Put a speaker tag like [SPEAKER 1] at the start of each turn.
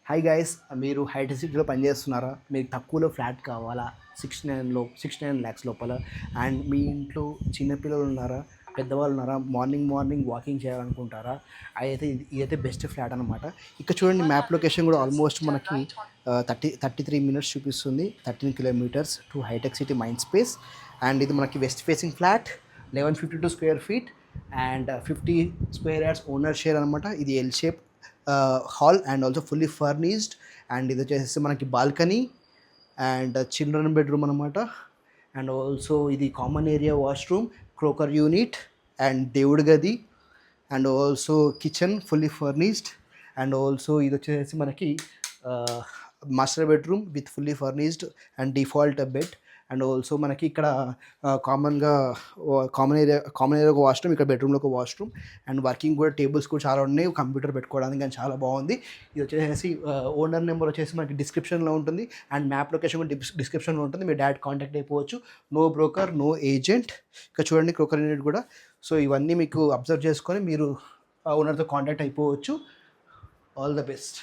[SPEAKER 1] Hi guys, మీరు hitech సిటీలో పనిచేస్తున్నారా? మీకు తక్కువలో ఫ్లాట్ కావాలా? 69 ల్యాక్స్ లోపల. అండ్ మీ ఇంట్లో చిన్నపిల్లలు ఉన్నారా, పెద్దవాళ్ళు ఉన్నారా, మార్నింగ్ వాకింగ్ చేయాలనుకుంటారా? ఇదైతే బెస్ట్ ఫ్లాట్ అనమాట. ఇక్కడ చూడండి, మ్యాప్ లొకేషన్ కూడా ఆల్మోస్ట్ మనకి 33 మినిట్స్ చూపిస్తుంది. 13 kilometers to Hitec City Mindspace. And ఇది మనకి west facing flat, 1152 square feet and 50 square yards owner share అనమాట. ఇది L shape hall and also fully furnished. And ఇది వచ్చేసి మనకి బాల్కనీ అండ్ చిల్డ్రన్ బెడ్రూమ్ అనమాట. అండ్ ఆల్సో ఇది common area washroom, crockery unit and దేవుడి గది and also kitchen fully furnished. And also ఇది వచ్చేసి మనకి master bedroom with fully furnished and default bed. And also మనకి ఇక్కడ కామన్ ఏరియా ఒక వాష్రూమ్, ఇక్కడ బెడ్రూమ్లో ఒక వాష్రూమ్. అండ్ వర్కింగ్ కూడా టేబుల్స్ కూడా చాలా ఉన్నాయి, కంప్యూటర్ పెట్టుకోవడానికి కానీ చాలా బాగుంది. ఇది వచ్చేసి ఓనర్ నెంబర్ వచ్చేసి మనకి డిస్క్రిప్షన్లో ఉంటుంది అండ్ మ్యాప్ లొకేషన్ కూడా డిస్క్రిప్షన్లో ఉంటుంది. మీరు డైరెక్ట్ కాంటాక్ట్ అయిపోవచ్చు. No broker, no agent. ఇక్కడ చూడండి క్రోకర్ యూనిట్ కూడా. సో ఇవన్నీ మీకు అబ్జర్వ్ చేసుకొని మీరు ఓనర్తో కాంటాక్ట్ అయిపోవచ్చు. All the best.